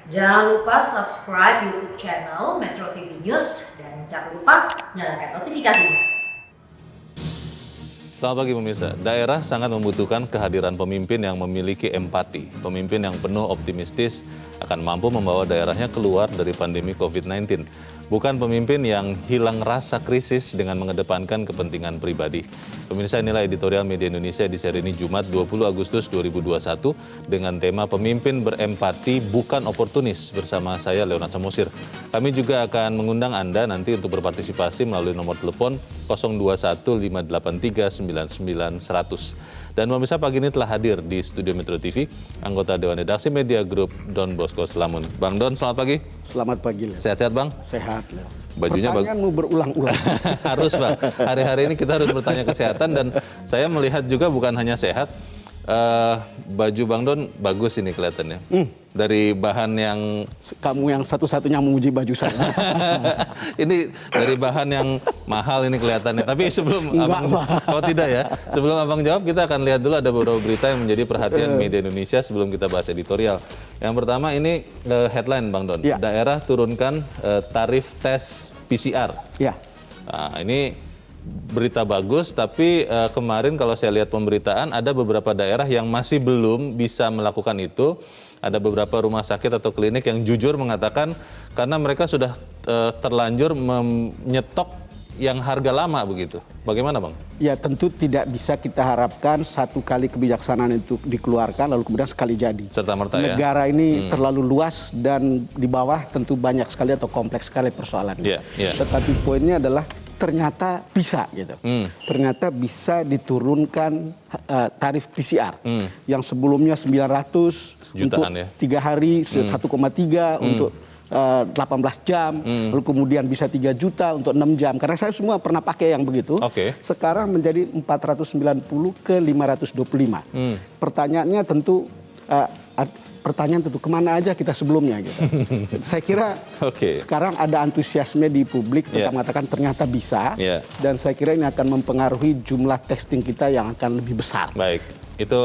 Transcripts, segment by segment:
Jangan lupa subscribe YouTube channel Metro TV News dan jangan lupa nyalakan notifikasinya. Selamat pagi pemirsa. Daerah sangat membutuhkan kehadiran pemimpin yang memiliki empati. Pemimpin yang penuh optimistis akan mampu membawa daerahnya keluar dari pandemi COVID-19. Bukan pemimpin yang hilang rasa krisis dengan mengedepankan kepentingan pribadi. Pemirsa, inilah editorial Media Indonesia di seri ini Jumat 20 Agustus 2021 dengan tema Pemimpin Berempati Bukan Oportunis bersama saya Leonard Samosir. Kami juga akan mengundang Anda nanti untuk berpartisipasi melalui nomor telepon 0215839900. Dan pemirsa, pagi ini telah hadir di studio Metro TV anggota Dewan Redaksi Media Group Don Bosco Slamun. Bang Don, selamat pagi. Selamat pagi, Leo. Sehat-sehat, Bang? Sehat, Leo. Bajunya pertanyaanmu berulang-ulang. Harus, Bang. Hari-hari ini kita harus bertanya kesehatan dan saya melihat juga bukan hanya sehat, baju Bang Don bagus ini kelihatannya. Dari bahan yang... Kamu yang satu-satunya memuji baju saya. Ini dari bahan yang mahal ini kelihatannya. Tapi sebelum Abang... Oh tidak ya. Sebelum Abang jawab, kita akan lihat dulu ada beberapa berita yang menjadi perhatian media Indonesia sebelum kita bahas editorial. Yang pertama ini headline Bang Don. Ya. Daerah turunkan tarif tes PCR. Ya. Nah, ini berita bagus, tapi kemarin kalau saya lihat pemberitaan ada beberapa daerah yang masih belum bisa melakukan itu. Ada beberapa rumah sakit atau klinik yang jujur mengatakan karena mereka sudah terlanjur menyetok yang harga lama begitu. Bagaimana, Bang? Ya, tentu tidak bisa kita harapkan satu kali kebijaksanaan itu dikeluarkan lalu kemudian sekali jadi. Serta-merta ya. Negara ini terlalu luas dan di bawah tentu banyak sekali atau kompleks sekali persoalannya. Tetapi poinnya adalah ternyata bisa gitu. Ternyata bisa diturunkan tarif PCR yang sebelumnya 900 jutaan untuk ya. 3 hari 1,3 untuk 18 jam, lalu kemudian bisa 3 juta untuk 6 jam. Karena saya semua pernah pakai yang begitu. Sekarang menjadi 490 ke 525. Pertanyaannya tentu kemana aja kita sebelumnya gitu. Saya kira sekarang ada antusiasme di publik tetap mengatakan ternyata bisa, dan saya kira ini akan mempengaruhi jumlah testing kita yang akan lebih besar. Baik, itu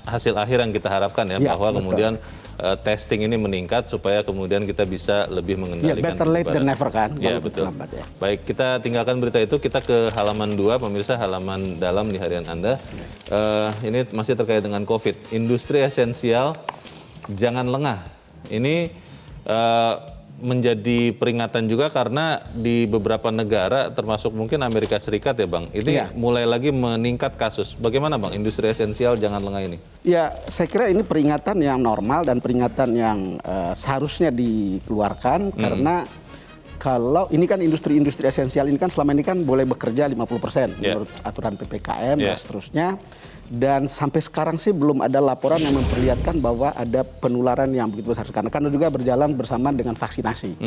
hasil akhir yang kita harapkan ya, bahwa kemudian testing ini meningkat supaya kemudian kita bisa lebih mengendalikan. Better late than never kan. Ya, betul. Baik, kita tinggalkan berita itu, kita ke halaman 2, pemirsa, halaman dalam di harian Anda. Ini masih terkait dengan COVID. Industri esensial jangan lengah. Ini menjadi peringatan juga karena di beberapa negara termasuk mungkin Amerika Serikat ya, Bang. Ini mulai lagi meningkat kasus. Bagaimana, Bang, industri esensial jangan lengah ini? Ya, saya kira ini peringatan yang normal dan peringatan yang seharusnya dikeluarkan karena kalau ini kan industri-industri esensial ini kan selama ini kan boleh bekerja 50% menurut aturan PPKM dan seterusnya. Dan sampai sekarang sih belum ada laporan yang memperlihatkan bahwa ada penularan yang begitu besar. Karena juga berjalan bersamaan dengan vaksinasi.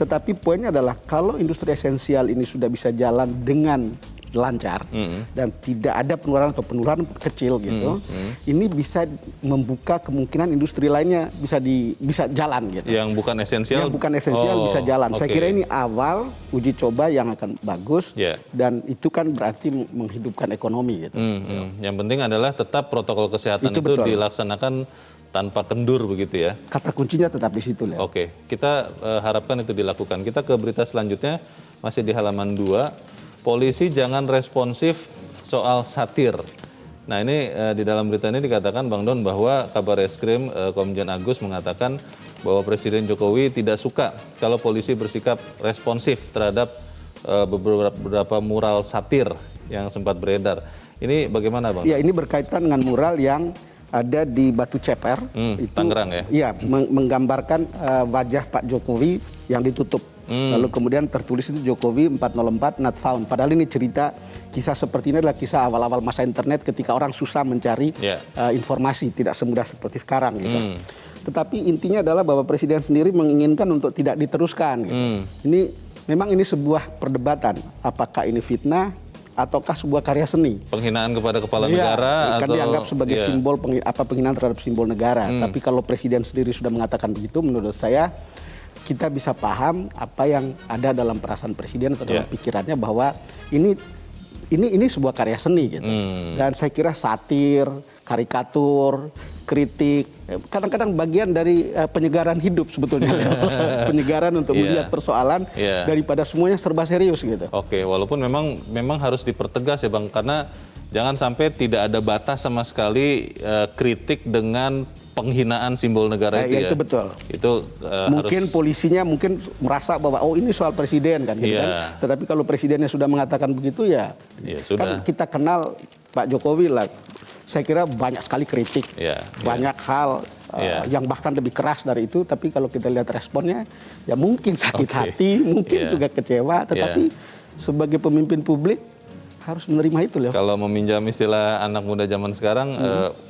Tetapi poinnya adalah kalau industri esensial ini sudah bisa jalan dengan lancar dan tidak ada penularan atau penularan kecil gitu, ini bisa membuka kemungkinan industri lainnya bisa jalan gitu. Yang bukan esensial? Yang bukan esensial bisa jalan. Saya kira ini awal uji coba yang akan bagus dan itu kan berarti menghidupkan ekonomi gitu. Yang penting adalah tetap protokol kesehatan itu dilaksanakan tanpa kendur begitu ya. Kata kuncinya tetap di situ, Leo. Kita harapkan itu dilakukan. Kita ke berita selanjutnya masih di halaman 2. Polisi jangan responsif soal satir. Nah, ini di dalam berita ini dikatakan, Bang Don, bahwa Kabar Eskrim Komjen Agus mengatakan bahwa Presiden Jokowi tidak suka kalau polisi bersikap responsif terhadap beberapa mural satir yang sempat beredar. Ini bagaimana, Bang? Ya, ini berkaitan dengan mural yang ada di Batu Ceper. Itu, Tangerang ya? Iya, menggambarkan wajah Pak Jokowi yang ditutup. Lalu kemudian tertulis itu Jokowi 404 not found. Padahal ini cerita, kisah seperti ini adalah kisah awal-awal masa internet ketika orang susah mencari informasi, tidak semudah seperti sekarang gitu. Tetapi intinya adalah bahwa Presiden sendiri menginginkan untuk tidak diteruskan gitu. Memang ini sebuah perdebatan, apakah ini fitnah ataukah sebuah karya seni. Penghinaan kepada kepala negara kan atau dianggap sebagai simbol penghinaan terhadap simbol negara. Tapi kalau Presiden sendiri sudah mengatakan begitu, menurut saya kita bisa paham apa yang ada dalam perasaan Presiden atau dalam pikirannya bahwa ini sebuah karya seni gitu. Dan saya kira satir, karikatur, kritik, kadang-kadang bagian dari penyegaran hidup sebetulnya. Penyegaran untuk melihat persoalan daripada semuanya serba serius gitu. Oke, walaupun memang harus dipertegas ya Bang, karena jangan sampai tidak ada batas sama sekali kritik dengan penghinaan simbol negara itu ya. Itu betul. Itu mungkin polisinya mungkin merasa bahwa oh ini soal presiden kan, gitu kan. Tetapi kalau presidennya sudah mengatakan begitu ya, kan kita kenal Pak Jokowi lah. Saya kira banyak sekali kritik, banyak hal yang bahkan lebih keras dari itu. Tapi kalau kita lihat responnya, ya mungkin sakit hati, mungkin juga kecewa. Tetapi sebagai pemimpin publik harus menerima itu loh. Kalau meminjam istilah anak muda zaman sekarang,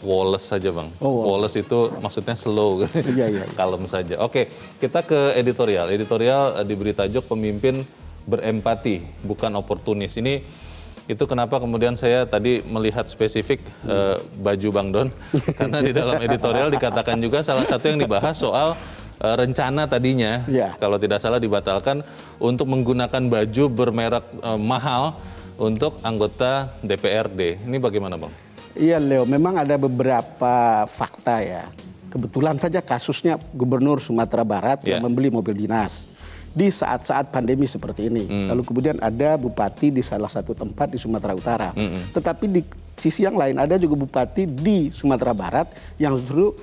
Wallace saja Bang. Wallace itu maksudnya slow, kalem saja. Oke, kita ke editorial. Editorial diberi tajuk pemimpin berempati, bukan oportunis. Itu kenapa kemudian saya tadi melihat spesifik baju Bang Don, karena di dalam editorial dikatakan juga salah satu yang dibahas soal rencana tadinya, kalau tidak salah dibatalkan untuk menggunakan baju bermerek mahal untuk anggota DPRD. Ini bagaimana Bang? Iya Leo, memang ada beberapa fakta ya. Kebetulan saja kasusnya Gubernur Sumatera Barat yang membeli mobil dinas di saat-saat pandemi seperti ini. Lalu kemudian ada bupati di salah satu tempat di Sumatera Utara. Tetapi di sisi yang lain ada juga bupati di Sumatera Barat yang justru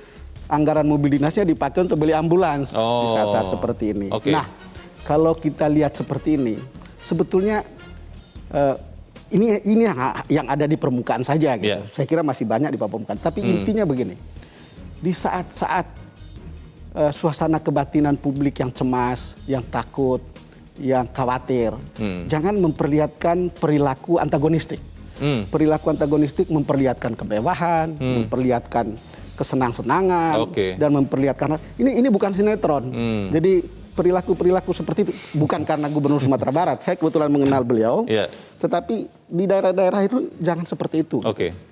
anggaran mobil dinasnya dipakai untuk beli ambulans di saat-saat seperti ini. Nah, kalau kita lihat seperti ini, sebetulnya ini yang ada di permukaan saja gitu. Saya kira masih banyak di permukaan. Tapi intinya begini, di saat-saat suasana kebatinan publik yang cemas, yang takut, yang khawatir, jangan memperlihatkan perilaku antagonistik. Perilaku antagonistik memperlihatkan kemewahan, memperlihatkan kesenang-senangan, dan memperlihatkan ini bukan sinetron. Jadi perilaku seperti itu bukan karena Gubernur Sumatera Barat. Saya kebetulan mengenal beliau, tetapi di daerah-daerah itu jangan seperti itu.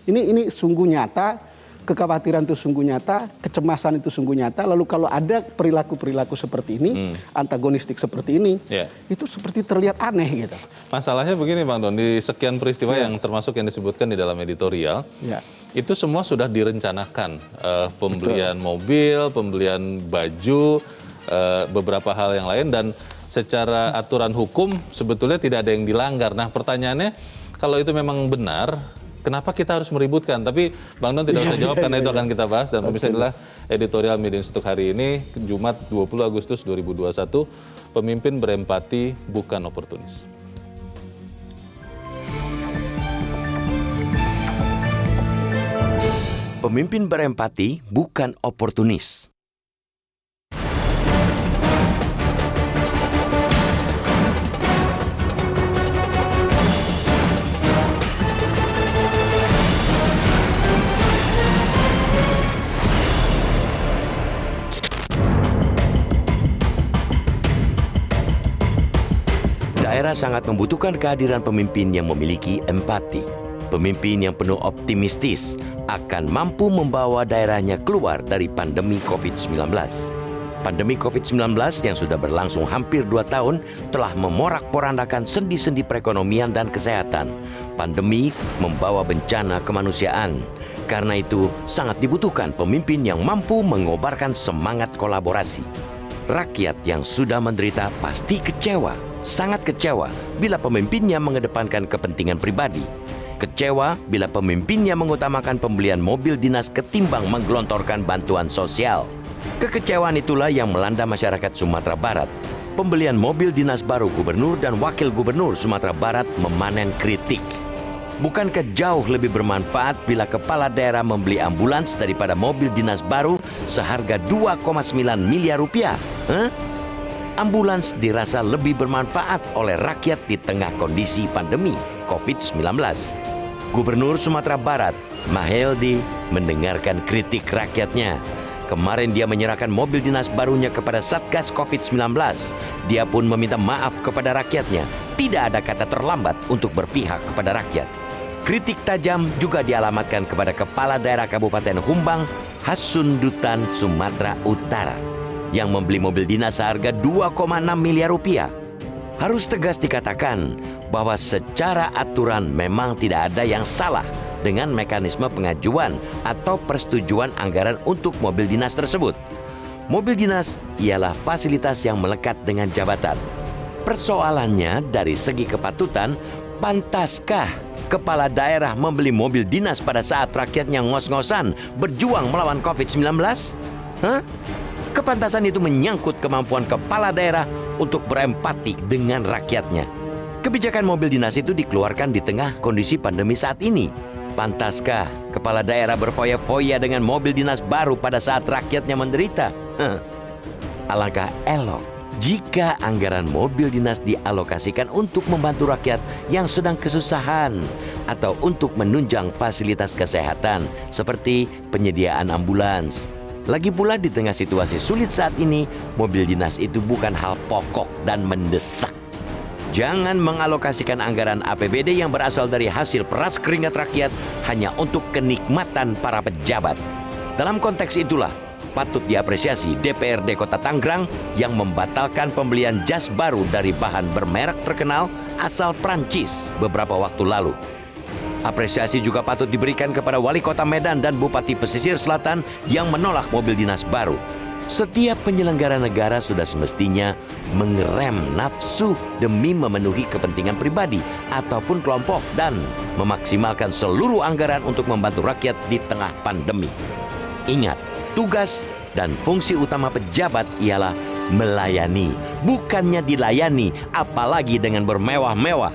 Ini sungguh nyata. Kekhawatiran itu sungguh nyata, kecemasan itu sungguh nyata. Lalu kalau ada perilaku-perilaku seperti ini, antagonistik seperti ini, itu seperti terlihat aneh gitu. Masalahnya begini Bang Don, di sekian peristiwa yang termasuk yang disebutkan di dalam editorial, itu semua sudah direncanakan. Pembelian mobil, pembelian baju, beberapa hal yang lain, dan secara aturan hukum sebetulnya tidak ada yang dilanggar. Nah pertanyaannya, kalau itu memang benar, kenapa kita harus meributkan? Tapi Bang Don tidak usah jawab karena itu akan kita bahas. Dan pemirsa adalah editorial Media untuk hari ini, Jumat 20 Agustus 2021, pemimpin berempati bukan oportunis. Pemimpin berempati bukan oportunis. Daerah sangat membutuhkan kehadiran pemimpin yang memiliki empati. Pemimpin yang penuh optimistis akan mampu membawa daerahnya keluar dari pandemi COVID-19. Pandemi COVID-19 yang sudah berlangsung hampir 2 tahun telah memorak-porandakan sendi-sendi perekonomian dan kesehatan. Pandemi membawa bencana kemanusiaan. Karena itu, sangat dibutuhkan pemimpin yang mampu mengobarkan semangat kolaborasi. Rakyat yang sudah menderita pasti kecewa, sangat kecewa bila pemimpinnya mengedepankan kepentingan pribadi. Kecewa bila pemimpinnya mengutamakan pembelian mobil dinas ketimbang menggelontorkan bantuan sosial. Kekecewaan itulah yang melanda masyarakat Sumatera Barat. Pembelian mobil dinas baru Gubernur dan Wakil Gubernur Sumatera Barat memanen kritik. Bukankah jauh lebih bermanfaat bila kepala daerah membeli ambulans daripada mobil dinas baru seharga 2,9 miliar rupiah? Ambulans dirasa lebih bermanfaat oleh rakyat di tengah kondisi pandemi COVID-19. Gubernur Sumatera Barat, Mahyeldi, mendengarkan kritik rakyatnya. Kemarin dia menyerahkan mobil dinas barunya kepada Satgas COVID-19. Dia pun meminta maaf kepada rakyatnya. Tidak ada kata terlambat untuk berpihak kepada rakyat. Kritik tajam juga dialamatkan kepada Kepala Daerah Kabupaten Humbang, Hasundutan, Sumatera Utara, yang membeli mobil dinas seharga 2,6 miliar rupiah. Harus tegas dikatakan bahwa secara aturan memang tidak ada yang salah dengan mekanisme pengajuan atau persetujuan anggaran untuk mobil dinas tersebut. Mobil dinas ialah fasilitas yang melekat dengan jabatan. Persoalannya dari segi kepatutan, pantaskah kepala daerah membeli mobil dinas pada saat rakyatnya ngos-ngosan berjuang melawan COVID-19? Hah? Kepantasan itu menyangkut kemampuan kepala daerah untuk berempati dengan rakyatnya. Kebijakan mobil dinas itu dikeluarkan di tengah kondisi pandemi saat ini. Pantaskah kepala daerah berfoya-foya dengan mobil dinas baru pada saat rakyatnya menderita? Alangkah elok jika anggaran mobil dinas dialokasikan untuk membantu rakyat yang sedang kesusahan atau untuk menunjang fasilitas kesehatan seperti penyediaan ambulans. Lagi pula di tengah situasi sulit saat ini, mobil dinas itu bukan hal pokok dan mendesak. Jangan mengalokasikan anggaran APBD yang berasal dari hasil peras keringat rakyat hanya untuk kenikmatan para pejabat. Dalam konteks itulah, patut diapresiasi DPRD Kota Tangerang yang membatalkan pembelian jas baru dari bahan bermerek terkenal asal Prancis beberapa waktu lalu. Apresiasi juga patut diberikan kepada Wali Kota Medan dan Bupati Pesisir Selatan yang menolak mobil dinas baru. Setiap penyelenggara negara sudah semestinya mengerem nafsu demi memenuhi kepentingan pribadi ataupun kelompok dan memaksimalkan seluruh anggaran untuk membantu rakyat di tengah pandemi. Ingat, tugas dan fungsi utama pejabat ialah melayani, bukannya dilayani, apalagi dengan bermewah-mewah.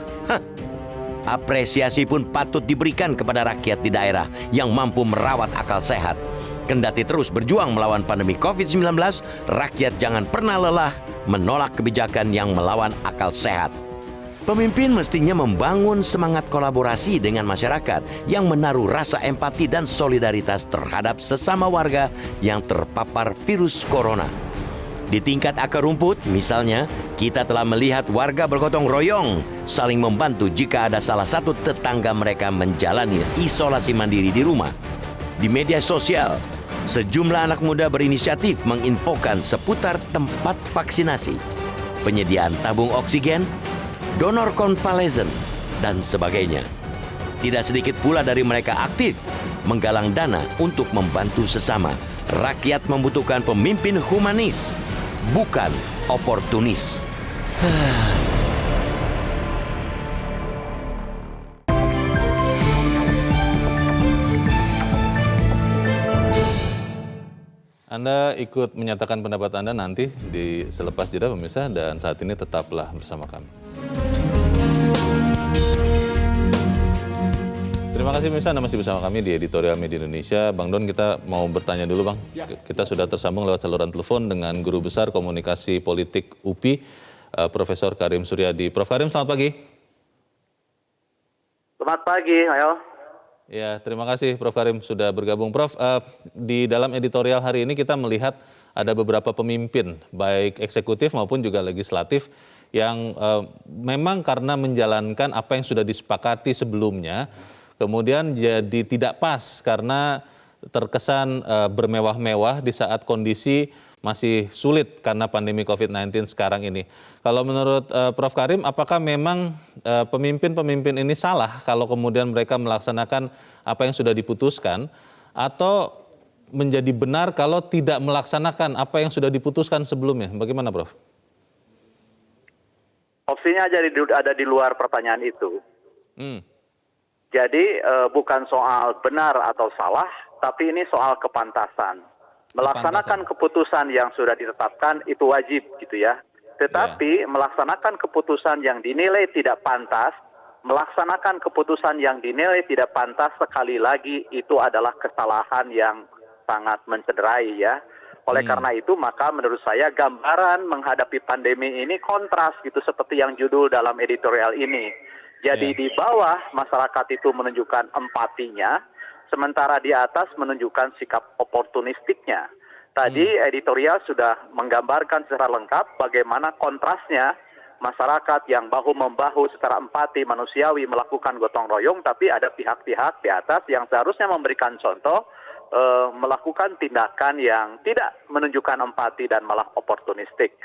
Apresiasi pun patut diberikan kepada rakyat di daerah yang mampu merawat akal sehat. Kendati terus berjuang melawan pandemi COVID-19, rakyat jangan pernah lelah menolak kebijakan yang melawan akal sehat. Pemimpin mestinya membangun semangat kolaborasi dengan masyarakat yang menaruh rasa empati dan solidaritas terhadap sesama warga yang terpapar virus corona. Di tingkat akar rumput, misalnya, kita telah melihat warga bergotong royong saling membantu jika ada salah satu tetangga mereka menjalani isolasi mandiri di rumah. Di media sosial, sejumlah anak muda berinisiatif menginfokan seputar tempat vaksinasi, penyediaan tabung oksigen, donor konvalesen, dan sebagainya. Tidak sedikit pula dari mereka aktif menggalang dana untuk membantu sesama. Rakyat membutuhkan pemimpin humanis, bukan oportunis. Anda ikut menyatakan pendapat Anda nanti di selepas jeda pemirsa, dan saat ini tetaplah bersama kami. Terima kasih pemirsa, Anda masih bersama kami di Editorial Media Indonesia. Bang Don, kita mau bertanya dulu Bang. Ya. Kita sudah tersambung lewat saluran telepon dengan Guru Besar Komunikasi Politik UPI, Profesor Karim Suryadi. Prof Karim, selamat pagi. Selamat pagi, ayo. Ya, terima kasih Prof Karim sudah bergabung. Prof, di dalam editorial hari ini kita melihat ada beberapa pemimpin, baik eksekutif maupun juga legislatif, yang memang karena menjalankan apa yang sudah disepakati sebelumnya, kemudian jadi tidak pas karena terkesan bermewah-mewah di saat kondisi masih sulit karena pandemi COVID-19 sekarang ini. Kalau menurut Prof Karim, apakah memang pemimpin-pemimpin ini salah kalau kemudian mereka melaksanakan apa yang sudah diputuskan, atau menjadi benar kalau tidak melaksanakan apa yang sudah diputuskan sebelumnya? Bagaimana Prof? Opsinya ada di luar pertanyaan itu. Jadi bukan soal benar atau salah, tapi ini soal kepantasan. Melaksanakan keputusan yang sudah ditetapkan itu wajib gitu ya. Tetapi melaksanakan keputusan yang dinilai tidak pantas, melaksanakan keputusan yang dinilai tidak pantas sekali lagi itu adalah kesalahan yang sangat mencederai ya. Oleh karena itu maka menurut saya gambaran menghadapi pandemi ini kontras gitu seperti yang judul dalam editorial ini. Jadi di bawah masyarakat itu menunjukkan empatinya, sementara di atas menunjukkan sikap oportunistiknya. Tadi editorial sudah menggambarkan secara lengkap bagaimana kontrasnya masyarakat yang bahu-membahu secara empati manusiawi melakukan gotong royong, tapi ada pihak-pihak di atas yang seharusnya memberikan contoh, melakukan tindakan yang tidak menunjukkan empati dan malah oportunistik.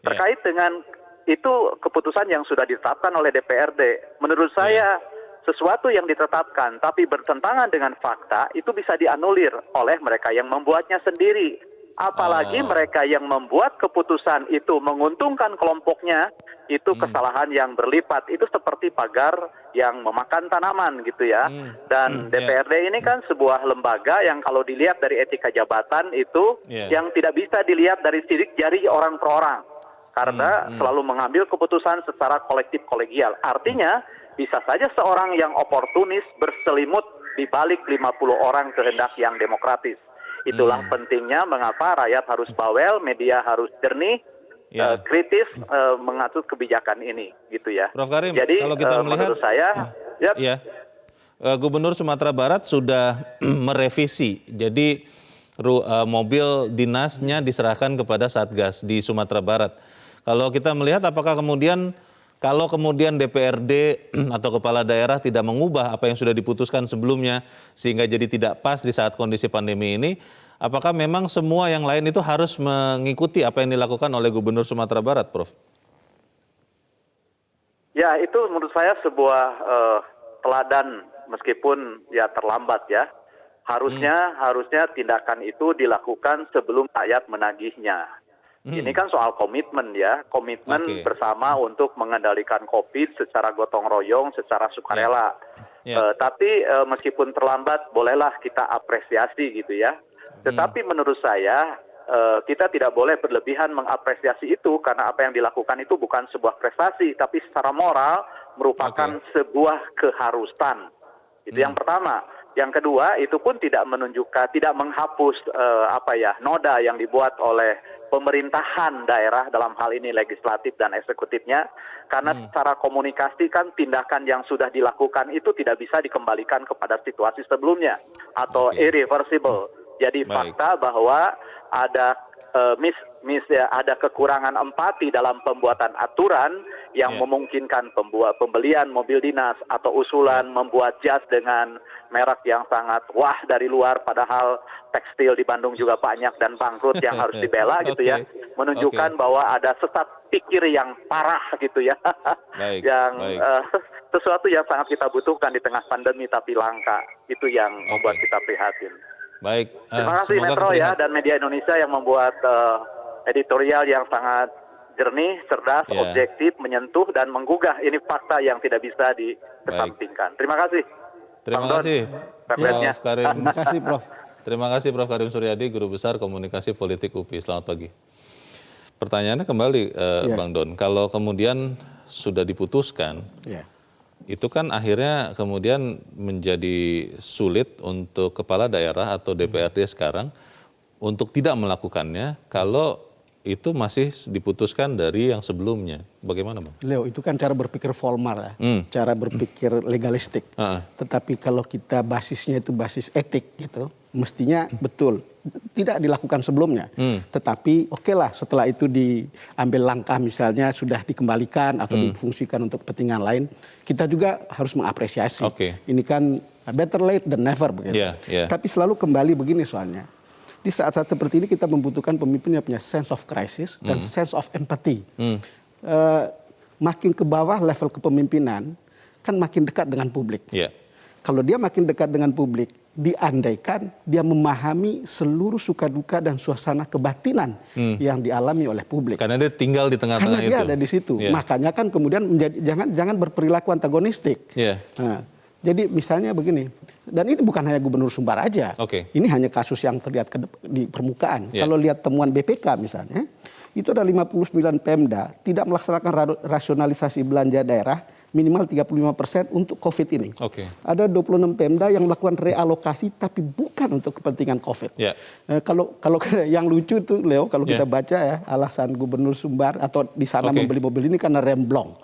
Terkait dengan itu keputusan yang sudah ditetapkan oleh DPRD, menurut saya sesuatu yang ditetapkan tapi bertentangan dengan fakta itu bisa dianulir oleh mereka yang membuatnya sendiri. Apalagi mereka yang membuat keputusan itu menguntungkan kelompoknya, itu kesalahan yang berlipat. Itu seperti pagar yang memakan tanaman gitu ya. Dan DPRD ini kan sebuah lembaga yang kalau dilihat dari etika jabatan itu yang tidak bisa dilihat dari sidik jari orang per orang. Karena selalu mengambil keputusan secara kolektif kolegial. Artinya bisa saja seorang yang oportunis berselimut di balik 50 orang kehendak yang demokratis. Itulah pentingnya mengapa rakyat harus bawel, media harus jernih, kritis mengatur kebijakan ini, gitu ya. Prof. Karim, jadi kalau kita melihat, menurut saya, Gubernur Sumatera Barat sudah merevisi. Jadi mobil dinasnya diserahkan kepada Satgas di Sumatera Barat. Kalau kita melihat, apakah kemudian kalau kemudian DPRD atau kepala daerah tidak mengubah apa yang sudah diputuskan sebelumnya sehingga jadi tidak pas di saat kondisi pandemi ini, apakah memang semua yang lain itu harus mengikuti apa yang dilakukan oleh Gubernur Sumatera Barat, Prof? Ya, itu menurut saya sebuah teladan meskipun ya terlambat ya. Harusnya tindakan itu dilakukan sebelum rakyat menagihnya. Ini kan soal komitmen ya, komitmen bersama untuk mengendalikan COVID secara gotong royong, secara sukarela. Tapi meskipun terlambat, bolehlah kita apresiasi gitu ya. Tetapi menurut saya kita tidak boleh berlebihan mengapresiasi itu karena apa yang dilakukan itu bukan sebuah prestasi, tapi secara moral merupakan sebuah keharusan. Itu yang pertama. Yang kedua, itu pun tidak menunjukkan, tidak menghapus noda yang dibuat oleh pemerintahan daerah dalam hal ini legislatif dan eksekutifnya, karena secara komunikasi kan tindakan yang sudah dilakukan itu tidak bisa dikembalikan kepada situasi sebelumnya atau irreversible. Jadi fakta bahwa ada ada kekurangan empati dalam pembuatan aturan yang memungkinkan pembelian mobil dinas atau usulan membuat jas dengan merek yang sangat wah dari luar, padahal tekstil di Bandung juga banyak dan bangkrut yang harus dibela gitu ya, menunjukkan bahwa ada sesat pikir yang parah gitu ya, sesuatu yang sangat kita butuhkan di tengah pandemi tapi langka, itu yang membuat kita prihatin. Baik. Terima kasih Metro ya dan media Indonesia yang membuat editorial yang sangat jernih, cerdas, objektif, menyentuh dan menggugah. Ini fakta yang tidak bisa dikesampingkan. Terima kasih. Terima kasih, Prof. Karim. Terima kasih, Prof. Terima kasih, Prof. Karim Suryadi, Guru Besar Komunikasi Politik UPI. Selamat pagi. Pertanyaannya kembali, Bang Don. Kalau kemudian sudah diputuskan, itu kan akhirnya kemudian menjadi sulit untuk kepala daerah atau DPRD sekarang untuk tidak melakukannya kalau itu masih diputuskan dari yang sebelumnya. Bagaimana, Bang? Leo, itu kan cara berpikir formal ya, cara berpikir legalistik. Tetapi kalau kita basisnya itu basis etik gitu, mestinya betul tidak dilakukan sebelumnya. Tetapi okelah setelah itu diambil langkah misalnya sudah dikembalikan atau difungsikan untuk kepentingan lain, kita juga harus mengapresiasi. Ini kan better late than never begitu. Tapi selalu kembali begini soalnya. Di saat-saat seperti ini kita membutuhkan pemimpin yang punya sense of crisis dan sense of empathy. Makin ke bawah level kepemimpinan kan makin dekat dengan publik. Kalau dia makin dekat dengan publik, diandaikan dia memahami seluruh suka duka dan suasana kebatinan yang dialami oleh publik. Karena dia tinggal di tengah-tengah itu. Karena dia ada di situ. Makanya kan kemudian jangan berperilaku antagonistik. Jadi misalnya begini, dan ini bukan hanya Gubernur Sumbar aja, ini hanya kasus yang terlihat di permukaan. Kalau lihat temuan BPK misalnya, itu ada 59 Pemda tidak melaksanakan rasionalisasi belanja daerah minimal 35% untuk COVID ini. Ada 26 Pemda yang melakukan realokasi tapi bukan untuk kepentingan COVID. Kalau yang lucu itu Leo, kalau kita baca ya alasan Gubernur Sumbar atau di sana membeli mobil ini karena remblong.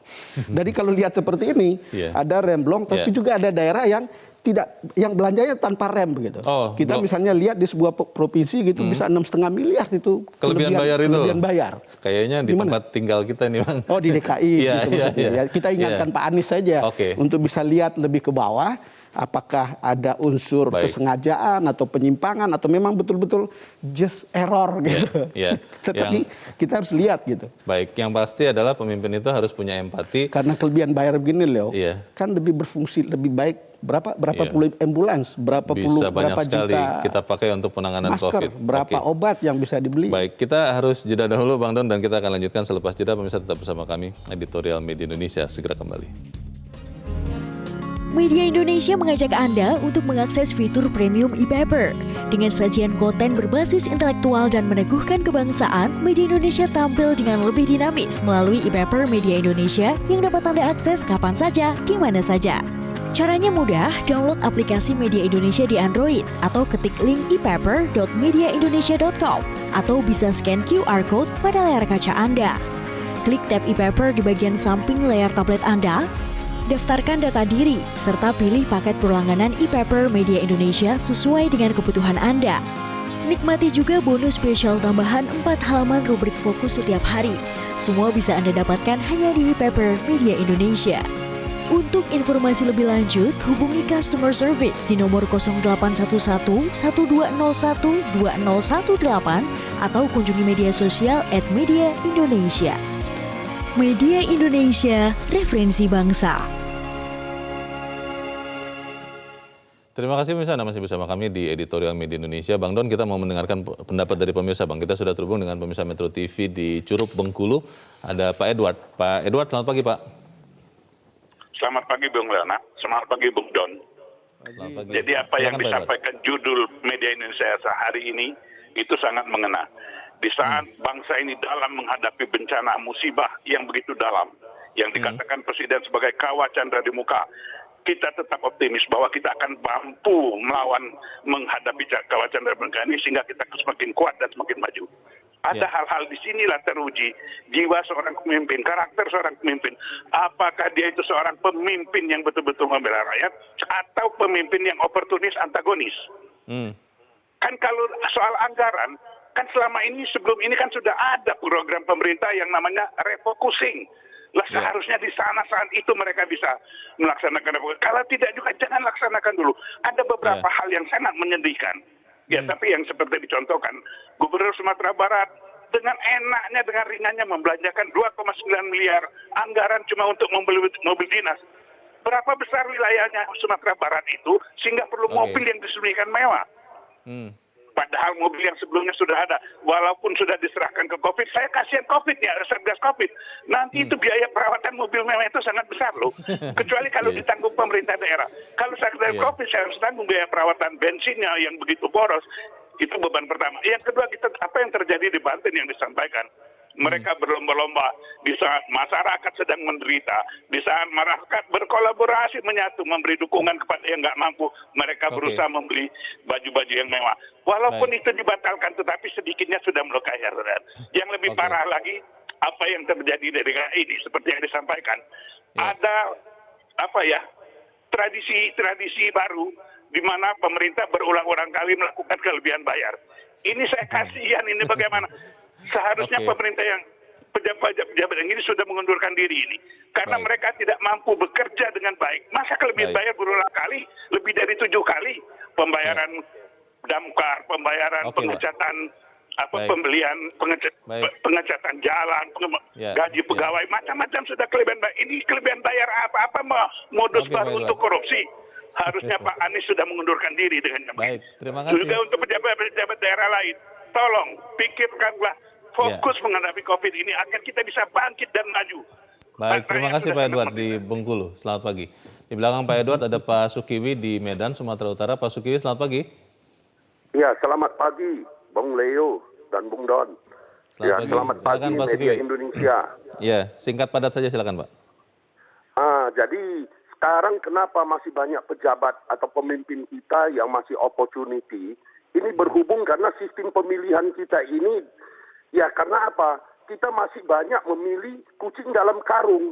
Jadi kalau lihat seperti ini ada remblong tapi juga ada daerah yang belanjanya tanpa rem begitu. Kita misalnya lihat di sebuah provinsi gitu bisa 6,5 miliar itu kelebihan bayar itu. Kelebihan bayar. Kayaknya di tempat tinggal kita nih, Bang. Oh, di DKI gitu maksudnya. Kita ingatkan Pak Anies saja untuk bisa lihat lebih ke bawah. apakah ada unsur Baik. kesengajaan atau penyimpangan atau memang betul-betul just error gitu. ya. Tetapi kita harus lihat gitu. Baik, yang pasti adalah pemimpin itu harus punya empati. Karena kelebihan bayar begini Leo, Iya. kan lebih berfungsi lebih baik berapa Iya. puluh ambulans, berapa Bisa banyak berapa sekali juta kita pakai untuk penanganan masker, COVID. berapa Oke. obat yang bisa dibeli. Baik, kita harus jeda dahulu Bang Don dan kita akan lanjutkan selepas jeda. Pemirsa tetap bersama kami, Editorial Media Indonesia segera kembali. Media Indonesia mengajak Anda untuk mengakses fitur premium e-paper. Dengan sajian konten berbasis intelektual dan meneguhkan kebangsaan, Media Indonesia tampil dengan lebih dinamis melalui e-paper Media Indonesia yang dapat Anda akses kapan saja, di mana saja. Caranya mudah, download aplikasi Media Indonesia di Android atau ketik link e-paper.mediaindonesia.com atau bisa scan QR Code pada layar kaca Anda. Klik tab e-paper di bagian samping layar tablet Anda, daftarkan data diri, serta pilih paket berlangganan e-paper Media Indonesia sesuai dengan kebutuhan Anda. Nikmati juga bonus spesial tambahan 4 halaman rubrik fokus setiap hari. Semua bisa Anda dapatkan hanya di e-paper Media Indonesia. Untuk informasi lebih lanjut, hubungi customer service di nomor 0811 1201 2018 atau kunjungi media sosial @Media Indonesia. Media Indonesia, referensi bangsa. Terima kasih pemirsa, Anda masih bersama kami di Editorial Media Indonesia. Bang Don, kita mau mendengarkan pendapat dari pemirsa. Bang, kita sudah terhubung dengan pemirsa Metro TV di Curup, Bengkulu. Ada Pak Edward. Pak Edward, selamat pagi Pak. Selamat pagi Bung Lana, selamat pagi Bung Don. Selamat pagi. Jadi apa yang Silakan, Pak Edward. disampaikan judul Media Indonesia hari ini itu sangat mengena. Di saat bangsa ini dalam menghadapi bencana musibah yang begitu dalam, yang dikatakan Presiden sebagai kawah candra di muka, kita tetap optimis bahwa kita akan mampu melawan menghadapi kawah candra di muka ini sehingga kita semakin kuat dan semakin maju. Ada hal-hal di sinilah teruji jiwa seorang pemimpin, karakter seorang pemimpin. Apakah dia itu seorang pemimpin yang betul-betul membela rakyat atau pemimpin yang oportunis, antagonis? Kan kalau soal anggaran, kan selama ini sebelum ini kan sudah ada program pemerintah yang namanya refocusing. Lah seharusnya di sana saat itu mereka bisa melaksanakan refocusing. Kalau tidak juga jangan laksanakan dulu. Ada beberapa hal yang sangat menyedihkan. Ya, tapi yang seperti dicontohkan Gubernur Sumatera Barat dengan enaknya, dengan ringannya membelanjakan 2,9 miliar anggaran cuma untuk membeli mobil dinas. Berapa besar wilayahnya Sumatera Barat itu sehingga perlu mobil yang disembunyikan mewah. Padahal mobil yang sebelumnya sudah ada, walaupun sudah diserahkan ke COVID, saya kasihan COVID ya, Satgas COVID. Nanti itu biaya perawatan mobil mewah itu sangat besar loh. Kecuali kalau ditanggung pemerintah daerah. Kalau Satgas COVID saya harus tanggung biaya perawatan bensinnya yang begitu boros. Itu beban pertama. Yang kedua, apa yang terjadi di Banten yang disampaikan. Mereka berlomba-lomba di saat masyarakat sedang menderita, di saat masyarakat berkolaborasi menyatu, memberi dukungan kepada yang nggak mampu, mereka berusaha membeli baju-baju yang mewah. Walaupun itu dibatalkan, tetapi sedikitnya sudah melukai harga. Yang lebih parah lagi, apa yang terjadi dari ini, seperti yang disampaikan, ada tradisi baru, di mana pemerintah berulang-ulang kali melakukan kelebihan bayar. Ini saya kasihan, ini bagaimana? Seharusnya pemerintah yang pejabat yang ini sudah mengundurkan diri ini. Karena mereka tidak mampu bekerja dengan baik. Masa kelebihan bayar berulang kali, lebih dari 7 kali. Pembayaran damkar, pembayaran pengecatan, pembelian, pengecatan jalan, gaji pegawai, macam-macam sudah kelebihan bayar. Ini kelebihan bayar apa modus baru untuk korupsi. Harusnya Pak Anies sudah mengundurkan diri dengan yang baik. Terima kasih. Juga untuk pejabat-pejabat daerah lain, tolong pikirkanlah fokus menghadapi COVID ini agar kita bisa bangkit dan maju. Baik, terima kasih Pak Edward di Bengkulu. Selamat pagi. Di belakang Pak Edward ada Pak Sukiwi di Medan, Sumatera Utara. Pak Sukiwi, selamat pagi. Ya, selamat pagi, Bung Leo dan Bung Don. Selamat pagi Pak Media Sukiwi. Indonesia. Ya, singkat padat saja silakan Pak. Jadi sekarang kenapa masih banyak pejabat atau pemimpin kita yang masih opportunity? Ini berhubung karena sistem pemilihan kita ini, ya karena apa? Kita masih banyak memilih kucing dalam karung.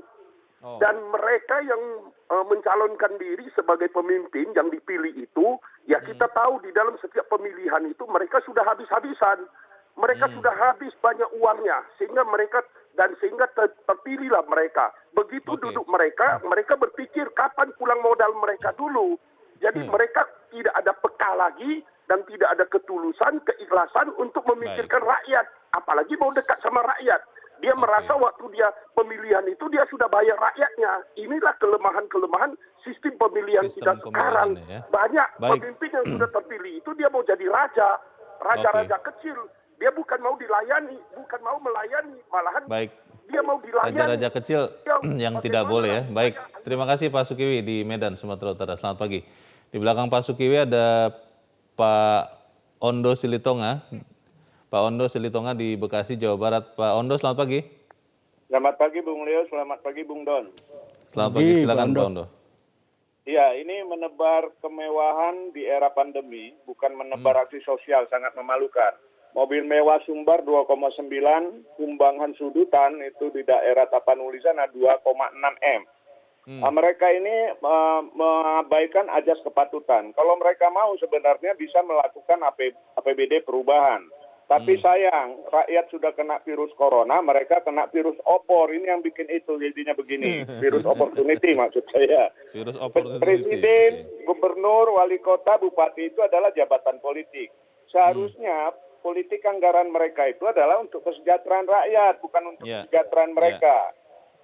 Dan mereka yang mencalonkan diri sebagai pemimpin yang dipilih itu, ya kita tahu di dalam setiap pemilihan itu mereka sudah habis-habisan. Mereka sudah habis banyak uangnya, sehingga terpilihlah mereka. Begitu duduk mereka berpikir kapan pulang modal mereka dulu. Jadi mereka tidak ada peka lagi dan tidak ada ketulusan, keikhlasan untuk memikirkan rakyat. Apalagi mau dekat sama rakyat. Dia merasa waktu dia pemilihan itu dia sudah bayar rakyatnya. Inilah kelemahan-kelemahan sistem pemilihan kita sekarang. Ya. Banyak pemimpin yang sudah terpilih itu dia mau jadi raja kecil. Dia bukan mau dilayani, bukan mau melayani, malahan dia mau dilayani. Raja-raja kecil yang tidak boleh ya. Baik, terima kasih Pak Sukiwi di Medan, Sumatera Utara. Selamat pagi. Di belakang Pak Sukiwi ada Pak Ondo Silitonga. Pak Ondo Silitonga di Bekasi, Jawa Barat. Pak Ondo, selamat pagi. Selamat pagi Bung Leo, selamat pagi Bung Don. Selamat pagi, silakan Pak Ondo. Iya, ini menebar kemewahan di era pandemi, bukan menebar aksi sosial, sangat memalukan. Mobil mewah Sumbar 2,9, Kumbangan Sudutan itu di daerah Tapanuli sana 2,6 M. Mereka ini mengabaikan ajas kepatutan. Kalau mereka mau sebenarnya bisa melakukan APBD perubahan. Tapi sayang, rakyat sudah kena virus corona, mereka kena virus opor. Ini yang bikin itu jadinya begini. Virus opportunity maksud saya. Virus opportunity. Presiden, gubernur, wali kota, bupati itu adalah jabatan politik. Seharusnya politik anggaran mereka itu adalah untuk kesejahteraan rakyat, bukan untuk kesejahteraan mereka.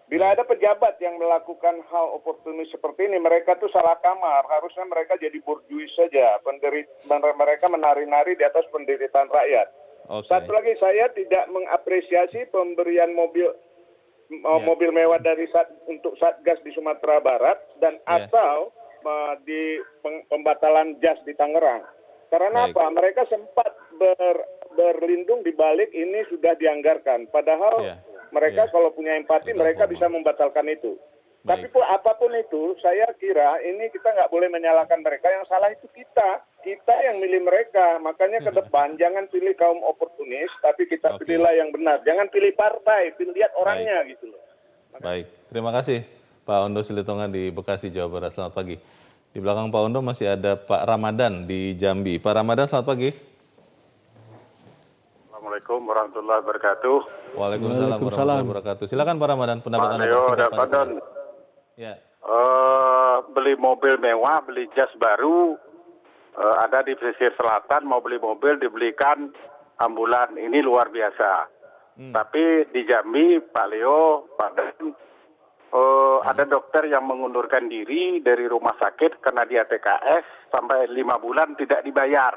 Bila ada pejabat yang melakukan hal oportunis seperti ini, mereka tuh salah kamar. Harusnya mereka jadi borjuis saja. Mereka menari-nari di atas penderitaan rakyat. Satu lagi, saya tidak mengapresiasi pemberian mobil mewah dari untuk Satgas di Sumatera Barat dan atau di pembatalan JAS di Tangerang. Karena apa? Mereka sempat berlindung di balik ini sudah dianggarkan. Padahal mereka kalau punya empati mereka bisa membatalkan itu. Tapi apapun itu, saya kira ini kita nggak boleh menyalahkan mereka. Yang salah itu kita yang milih mereka. Makanya ke depan jangan pilih kaum oportunis, tapi kita pilihlah yang benar. Jangan pilih partai, lihat orangnya gitu loh. Baik, terima kasih Pak Ondo Silitonga di Bekasi, Jawa Barat. Selamat pagi. Di belakang Pak Ondo masih ada Pak Ramadan di Jambi. Pak Ramadan, selamat pagi. Assalamualaikum warahmatullahi wabarakatuh. Waalaikumsalam warahmatullahi wabarakatuh. Silakan Pak Ramadan, pendapat Anda Pak. Ya. Beli mobil mewah, beli jas baru, ada di pesisir selatan, mau beli mobil dibelikan ambulan, ini luar biasa. Tapi di Jambi, Pak Leo, Pak Dan, ada dokter yang mengundurkan diri dari rumah sakit karena dia TKS sampai 5 bulan tidak dibayar.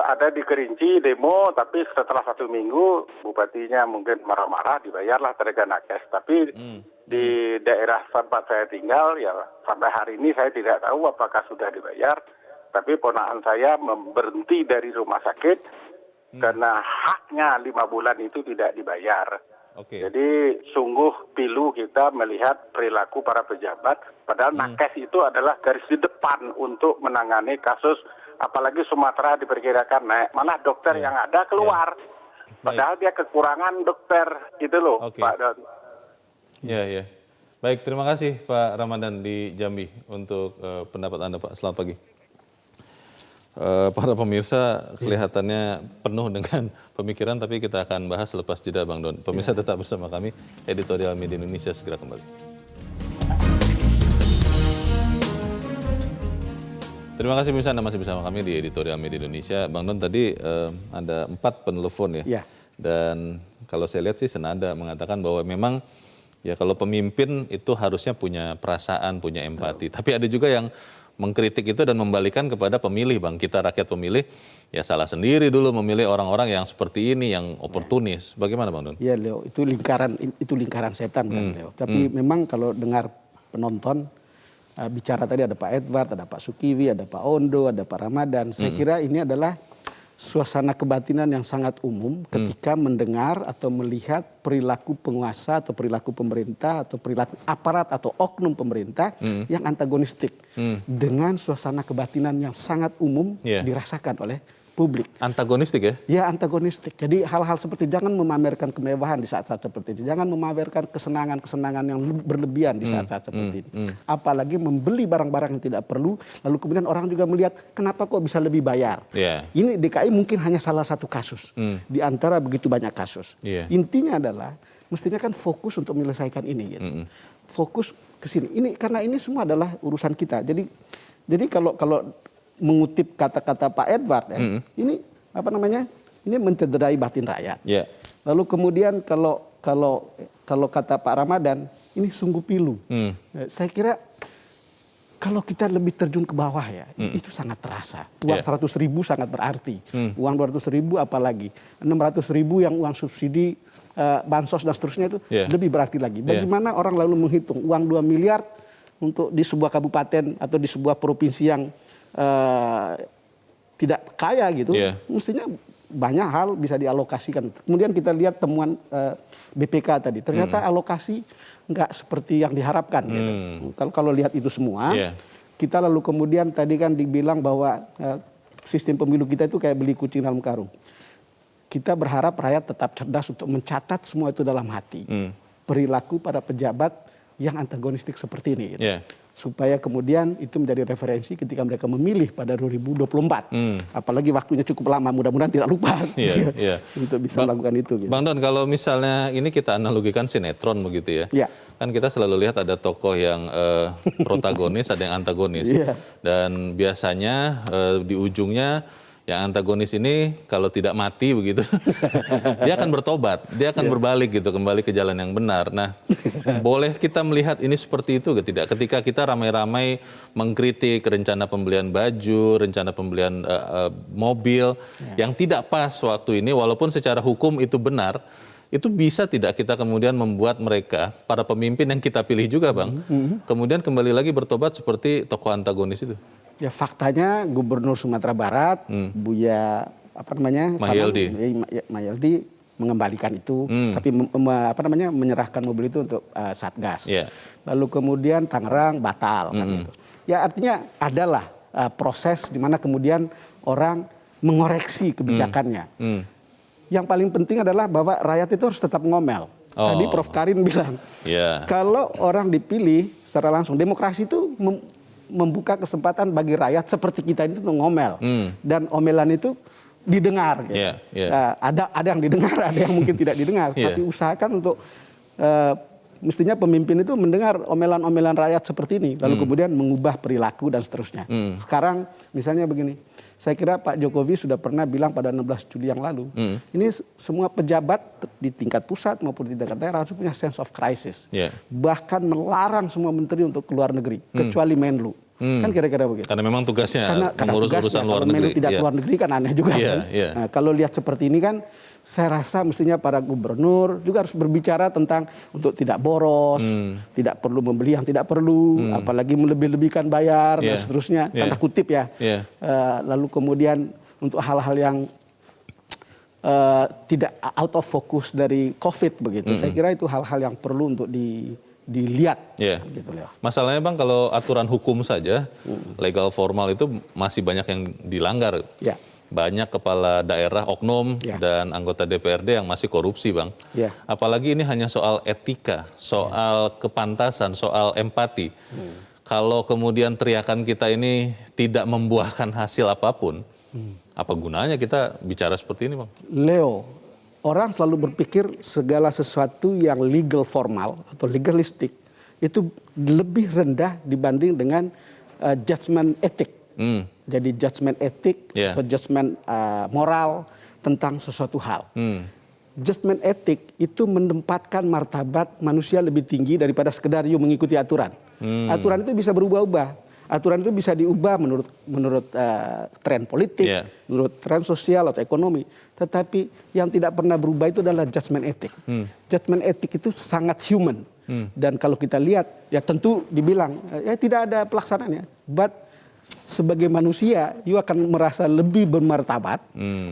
Ada di Kerinci demo, tapi setelah 1 minggu bupatinya mungkin marah-marah, dibayarlah tenaga nakes. Tapi di daerah tempat saya tinggal, ya sampai hari ini saya tidak tahu apakah sudah dibayar. Tapi ponakan saya berhenti dari rumah sakit karena haknya 5 bulan itu tidak dibayar. Jadi sungguh pilu kita melihat perilaku para pejabat. Padahal nakes itu adalah garis di depan untuk menangani kasus. Apalagi Sumatera diperkirakan naik, malah dokter yang ada keluar. Padahal dia kekurangan dokter, gitu loh Pak Don. Ya. Baik, terima kasih Pak Ramadan di Jambi untuk pendapat Anda Pak. Selamat pagi. Para pemirsa kelihatannya penuh dengan pemikiran, tapi kita akan bahas lepas jeda Bang Don. Pemirsa tetap bersama kami, Editorial Media Indonesia segera kembali. Terima kasih pemirsa, Anda masih bersama kami di Editorial Media Indonesia. Bang Don, tadi ada 4 penelepon ya. Dan kalau saya lihat sih senada mengatakan bahwa memang ya kalau pemimpin itu harusnya punya perasaan, punya empati. Tapi ada juga yang mengkritik itu dan membalikan kepada pemilih, Bang. Kita rakyat pemilih ya salah sendiri dulu memilih orang-orang yang seperti ini, yang oportunis. Bagaimana Bang Don? Iya Leo, itu lingkaran setan kan Leo. Tapi memang kalau dengar penonton bicara tadi ada Pak Edward, ada Pak Sukiwi, ada Pak Ondo, ada Pak Ramadan. Saya kira ini adalah suasana kebatinan yang sangat umum ketika mendengar atau melihat perilaku penguasa atau perilaku pemerintah atau perilaku aparat atau oknum pemerintah yang antagonistik dengan suasana kebatinan yang sangat umum dirasakan oleh publik. Antagonistik ya? Ya, antagonistik. Jadi hal-hal seperti jangan memamerkan kemewahan di saat-saat seperti ini. Jangan memamerkan kesenangan-kesenangan yang berlebihan di saat-saat seperti ini. Apalagi membeli barang-barang yang tidak perlu, lalu kemudian orang juga melihat kenapa kok bisa lebih bayar. Ini DKI mungkin hanya salah satu kasus di antara begitu banyak kasus. Intinya adalah mestinya kan fokus untuk menyelesaikan ini. Gitu. Fokus ke sini. Ini karena ini semua adalah urusan kita. Jadi kalau mengutip kata-kata Pak Edward ya, ini apa namanya? Ini mencederai batin rakyat. Yeah. Lalu kemudian kalau kata Pak Ramadan, ini sungguh pilu. Saya kira kalau kita lebih terjun ke bawah ya, itu sangat terasa. Uang 100.000 sangat berarti. Uang 200.000 apalagi. 600.000 yang uang subsidi, bansos dan seterusnya itu lebih berarti lagi. Bagaimana orang lalu menghitung uang 2 miliar untuk di sebuah kabupaten atau di sebuah provinsi yang tidak kaya gitu, mestinya banyak hal bisa dialokasikan. Kemudian kita lihat temuan BPK tadi, ternyata alokasi nggak seperti yang diharapkan. Gitu. Kalau lihat itu semua, kita lalu kemudian tadi kan dibilang bahwa sistem pemilu kita itu kayak beli kucing dalam karung. Kita berharap rakyat tetap cerdas untuk mencatat semua itu dalam hati. Perilaku para pejabat yang antagonistik seperti ini. Gitu. Supaya kemudian itu menjadi referensi ketika mereka memilih pada 2024. Apalagi waktunya cukup lama, mudah-mudahan tidak lupa untuk bisa melakukan itu. Gitu. Bang Don, kalau misalnya ini kita analogikan sinetron begitu ya, kan kita selalu lihat ada tokoh yang protagonis, ada yang antagonis. Dan biasanya di ujungnya yang antagonis ini kalau tidak mati begitu, dia akan bertobat, dia akan berbalik gitu, kembali ke jalan yang benar. Nah, boleh kita melihat ini seperti itu tidak? Ketika kita ramai-ramai mengkritik rencana pembelian baju, rencana pembelian mobil yang tidak pas waktu ini, walaupun secara hukum itu benar, itu bisa tidak kita kemudian membuat mereka, para pemimpin yang kita pilih juga Bang, kemudian kembali lagi bertobat seperti tokoh antagonis itu? Ya faktanya Gubernur Sumatera Barat, Buya Mayaldi mengembalikan itu, tapi menyerahkan mobil itu untuk Satgas. Lalu kemudian Tangerang batal kan gitu. Ya artinya adalah proses di mana kemudian orang mengoreksi kebijakannya. Yang paling penting adalah bahwa rakyat itu harus tetap ngomel. Tadi Prof Karim bilang, kalau orang dipilih secara langsung, demokrasi itu membuka kesempatan bagi rakyat seperti kita ini untuk ngomel. Dan omelan itu didengar. Gitu. Ada yang didengar, ada yang mungkin tidak didengar. Tapi usahakan untuk mestinya pemimpin itu mendengar omelan-omelan rakyat seperti ini. Lalu kemudian mengubah perilaku dan seterusnya. Sekarang misalnya begini, saya kira Pak Jokowi sudah pernah bilang pada 16 Juli yang lalu, ini semua pejabat di tingkat pusat maupun di tingkat daerah harus punya sense of crisis. Bahkan melarang semua menteri untuk keluar negeri, kecuali Menlu. Kan kira-kira begitu. Karena memang tugasnya mengurus urusan luar negeri. Kalau tidak keluar negeri kan aneh juga. Nah, kalau lihat seperti ini kan, saya rasa mestinya para gubernur juga harus berbicara tentang untuk tidak boros, tidak perlu membeli yang tidak perlu, apalagi melebih-lebihkan bayar dan seterusnya, tanda kutip ya. Lalu kemudian untuk hal-hal yang tidak out of focus dari COVID begitu, saya kira itu hal-hal yang perlu untuk dilihat. Gitu, masalahnya Bang, kalau aturan hukum saja, legal formal itu masih banyak yang dilanggar. Banyak kepala daerah, oknum, dan anggota DPRD yang masih korupsi Bang. Apalagi ini hanya soal etika, soal kepantasan, soal empati. Kalau kemudian teriakan kita ini tidak membuahkan hasil apapun, apa gunanya kita bicara seperti ini Bang? Leo, orang selalu berpikir segala sesuatu yang legal formal atau legalistik itu lebih rendah dibanding dengan judgment etik. Jadi judgment etik atau judgment moral tentang sesuatu hal. Judgment etik itu menempatkan martabat manusia lebih tinggi daripada sekedar mengikuti aturan. Aturan itu bisa berubah-ubah. Aturan itu bisa diubah menurut tren politik, menurut tren sosial atau ekonomi. Tetapi yang tidak pernah berubah itu adalah judgment etik. Judgment etik itu sangat human. Dan kalau kita lihat, ya tentu dibilang, ya tidak ada pelaksanaannya. But sebagai manusia, you akan merasa lebih bermartabat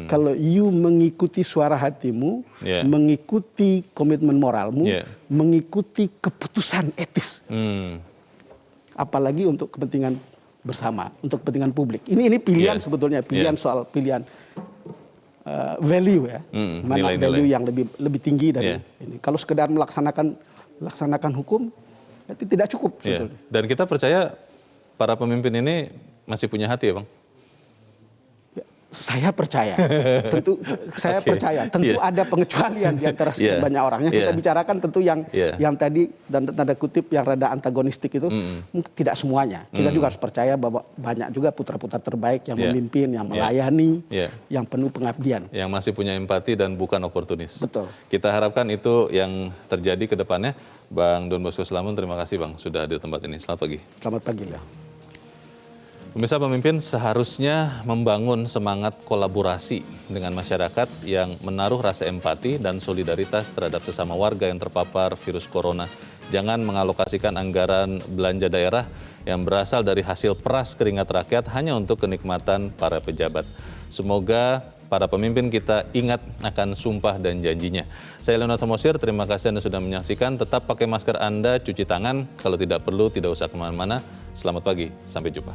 kalau you mengikuti suara hatimu, mengikuti komitmen moralmu, mengikuti keputusan etis. Apalagi untuk kepentingan bersama, untuk kepentingan publik. Ini pilihan sebetulnya, pilihan soal pilihan value ya, mana value yang lebih tinggi dari ini. Kalau sekedar melaksanakan hukum, itu tidak cukup. Sebetulnya. Dan kita percaya para pemimpin ini masih punya hati ya Bang? Saya percaya, tentu saya percaya, tentu ada pengecualian di antara sekian banyak orang. Yang kita bicarakan tentu yang tadi dan tanda kutip yang rada antagonistik itu tidak semuanya. Kita juga harus percaya bahwa banyak juga putra-putra terbaik yang memimpin, yang melayani, yang penuh pengabdian. Yang masih punya empati dan bukan oportunis. Betul. Kita harapkan itu yang terjadi ke depannya. Bang Don Bosco Slamun, terima kasih Bang sudah hadir di tempat ini. Selamat pagi. Selamat pagi. Pemirsa, pemimpin seharusnya membangun semangat kolaborasi dengan masyarakat yang menaruh rasa empati dan solidaritas terhadap sesama warga yang terpapar virus corona. Jangan mengalokasikan anggaran belanja daerah yang berasal dari hasil peras keringat rakyat hanya untuk kenikmatan para pejabat. Semoga para pemimpin kita ingat akan sumpah dan janjinya. Saya Leonard Samosir, terima kasih Anda sudah menyaksikan. Tetap pakai masker Anda, cuci tangan. Kalau tidak perlu, tidak usah kemana-mana. Selamat pagi, sampai jumpa.